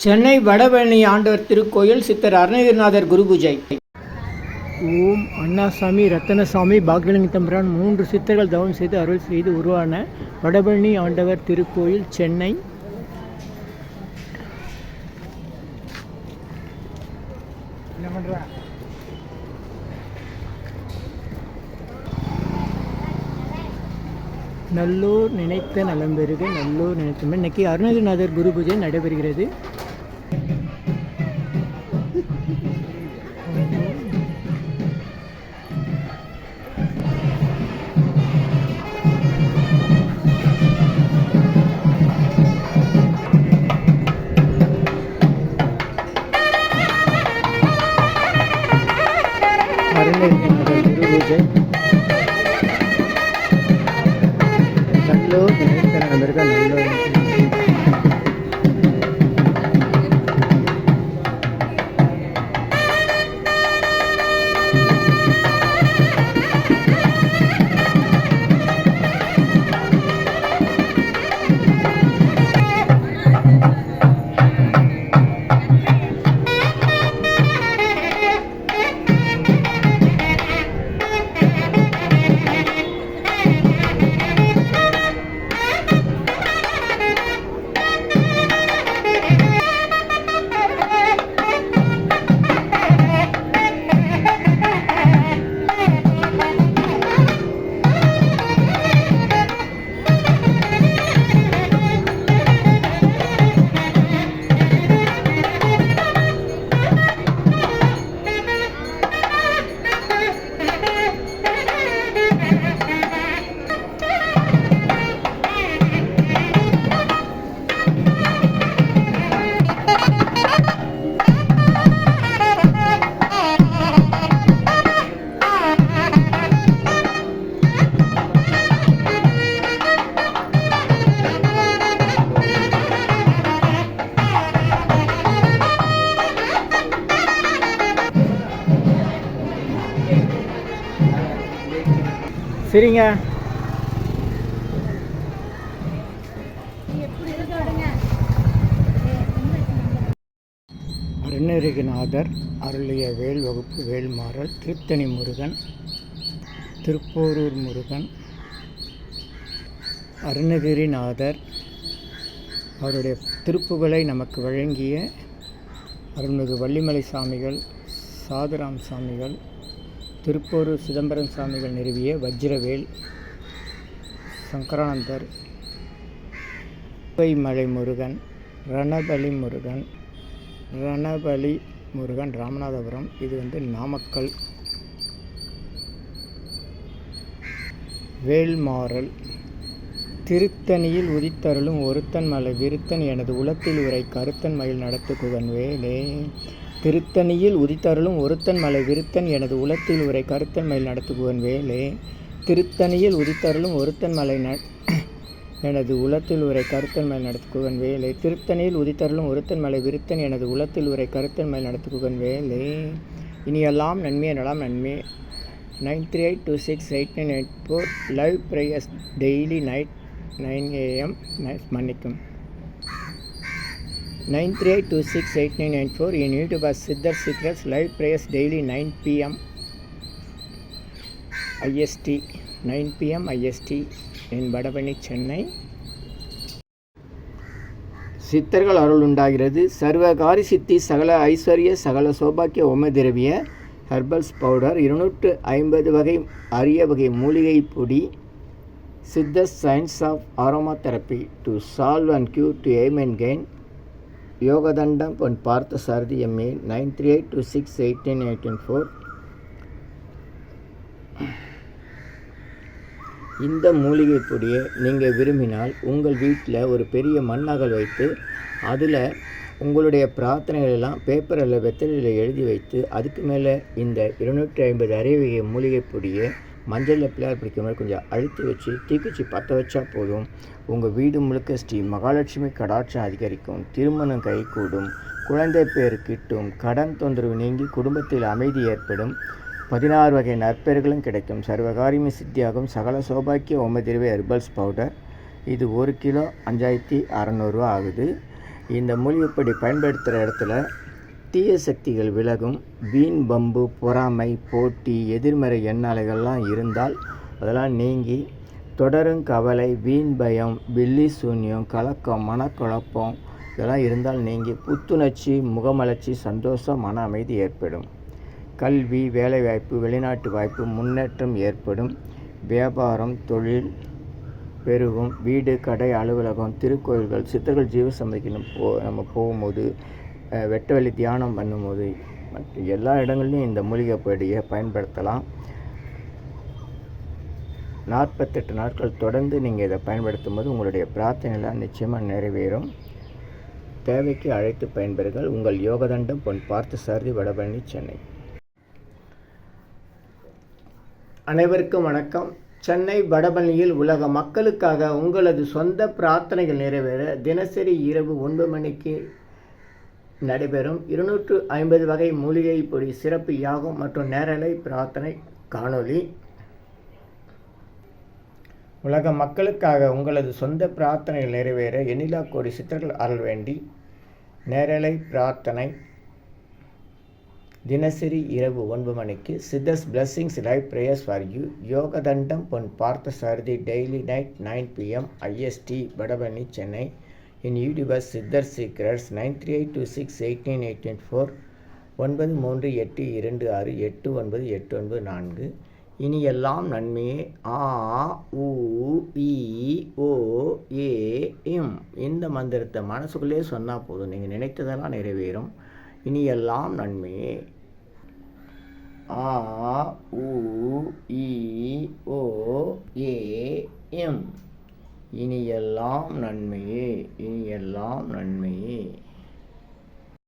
சென்னை வடபழனி ஆண்டவர் திருக்கோயில் சித்தர் அருணகிரிநாதர் குரு பூஜை. ஓம் அண்ணாசாமி, ரத்தனசாமி, பாக்யலிங்க தம்பிரான் 3 சித்தர்கள் தவம் செய்து அருள் செய்து உருவான வடபழனி ஆண்டவர் திருக்கோயில் சென்னை. நல்லூர் நினைத்த நலம் பெறுக, நல்லூர் நினைத்த. இன்னைக்கு அருணகிரிநாதர் குரு பூஜை நடைபெறுகிறது. அருணகிரிநாதர் குரு பூஜை நல்லூர் நினைத்த நலம் பெறுக, நல்லூர். சரிங்க. அருணகிரிநாதர் அருளிய வேல் வகுப்பு வேல்மாறல், திருத்தணி முருகன், திருப்போரூர் முருகன். அருணகிரிநாதர் அவருடைய திருப்புகளை நமக்கு வழங்கிய அருள்மிகு வள்ளிமலை சாமிகள், சாதுராம் சாமிகள், திருப்போரூர் சிதம்பரம் சாமிகள் நிறுவிய வஜ்ரவேல், சங்கரானந்தர், மலை முருகன், ரணபலி முருகன், ரணபலி முருகன் ராமநாதபுரம், இது நாமக்கல். வேல்மாறல், திருத்தணியில் உதித்தருளும் ஒருத்தன் மலை விருத்தன் எனது உலத்தில் உரை கருத்தன் மயில் நடத்து குகன் வேலே. திருத்தணியில் உதித்தருளும் ஒருத்தன் மலை விருத்தன் எனது உலத்தில் உரை கருத்தன் மயில் நடத்துகுவன் வேலே. திருத்தணியில் உதித்தருளும் ஒருத்தன் மலை எனது உலத்தில் உரை கருத்தன் மயில் நடத்துகுவன் வேலே. திருத்தணியில் உதித்தருளும் ஒருத்தன் மலை விருத்தன் எனது உலத்தில் உரை கருத்தன் மயில் நடத்துகுவன் வேலே. இனியெல்லாம் நன்மை எனலாம் நன்மை. 9382689884 live prayers daily night 9 AM. மன்னிக்கும் 9382689894 in YouTube as Siddhar Secrets. Live prayers daily 9 PM IST, 9 PM IST in Vadapalani Chennai. சித்தர்கள் அருள் உண்டாகிறது. சர்வகாரி சித்தி, சகல ஐஸ்வர்ய, சகல சௌபாக்கிய ஓம திரவிய ஹெர்பல்ஸ் பவுடர், 250 வகை அரிய வகை மூலிகை பொடி. Siddhar science of aroma therapy to solve and cure to aim and gain. Yogathandam Pon Partha Sarathi MA. 9382689884. இந்த மூலிகை பொடியை நீங்கள் விரும்பினால் உங்கள் வீட்டில் ஒரு பெரிய மண்ணகல் வைத்து அதில் உங்களுடைய பிரார்த்தனைகள் எல்லாம் பேப்பரில் வெத்தலையில் எழுதி வைத்து அதுக்கு மேலே இந்த 250 அரிய மூலிகை பொடியை மஞ்சளில் பிள்ளையார் பிடிக்கிற மாதிரி கொஞ்சம் அழுத்தி வச்சு தீக்குச்சி பற்ற வச்சா போதும். உங்கள் வீடு முழுக்க ஸ்ரீ மகாலட்சுமி கடாட்சம் அதிகரிக்கும், திருமணம் கைகூடும், குழந்தை பேர் கிட்டும், கடன் தொந்தரவு நீங்கி குடும்பத்தில் அமைதி ஏற்படும், 16 வகை நற்பெயர்களும் கிடைக்கும். சர்வகாரியமே சித்தியாகும். சகல சௌபாக்கிய ஓமதிரவை ஹெர்பல்ஸ் பவுடர். இது 1 கிலோ 5600 ரூபா ஆகுது. இந்த மூலிகைப்பொடி பயன்படுத்துகிற இடத்துல தீய சக்திகள் விலகும். வீண் பம்பு, பொறாமை, போட்டி, எதிர்மறை எண்ணாலைகள்லாம் இருந்தால் அதெல்லாம் நீங்கி தொடரும் கவலை, வீண் பயம், பில்லி சூன்யம், கலக்கம், மனக்குழப்பம் இதெல்லாம் இருந்தால் நீங்கி புத்துணர்ச்சி, முகமலர்ச்சி, சந்தோஷம், மன அமைதி ஏற்படும். கல்வி, வேலைவாய்ப்பு, வெளிநாட்டு வாய்ப்பு, முன்னேற்றம் ஏற்படும். வியாபாரம், தொழில் பெருகும். வீடு, கடை, அலுவலகம், திருக்கோயில்கள், சித்தர்கள் ஜீவசமாதிக்கு நம்ம போகும்போது, வெட்ட வெளி தியானம் பண்ணும்போது மற்ற எல்லா இடங்கள்லையும் இந்த மூலிகை பொடியை பயன்படுத்தலாம். 48 நாட்கள் தொடர்ந்து நீங்கள் இதை பயன்படுத்தும் போது உங்களுடைய பிரார்த்தனைலாம் நிச்சயமாக நிறைவேறும். தேவைக்கு அழைத்து பயன்பெறுங்கள். உங்கள் யோகதண்டம் பொன் பார்த்தசாரதி, வடபழனி, சென்னை. அனைவருக்கும் வணக்கம். சென்னை வடபழனியில் உலக மக்களுக்காக உங்களது சொந்த பிரார்த்தனைகள் நிறைவேற தினசரி இரவு 9 மணிக்கு நடைபெறும் 250 வகை மூலிகை பொடி சிறப்பு யாகம் மற்றும் நேரலை பிரார்த்தனை காணொளி. உலக மக்களுக்காக உங்களது சொந்த பிரார்த்தனைகள் நிறைவேற எண்ணிலா கோடி சித்தர்கள் அருள் வேண்டி நேரலை பிரார்த்தனை தினசரி இரவு 9 மணிக்கு. Siddhars blessings live prayers for you. Yogathandam Pon Parthasarathy daily night 9 PM IST Vadapalani, Chennai. In universe Siddhar secrets 9382689884 938226898994. இனி எல்லாம் நன்மையே. ஆ உ இ ஓ ஏ எம் இந்த மந்திரத்தை மனசுக்குள்ளே சொன்னால் போதும், நீங்கள் நினைத்ததெல்லாம் நிறைவேறும். இனி எல்லாம் நன்மையே. ஆ உ இ ஓ ஏ எம் இனி எல்லாம் நன்மையே. இனி எல்லாம் நன்மையே.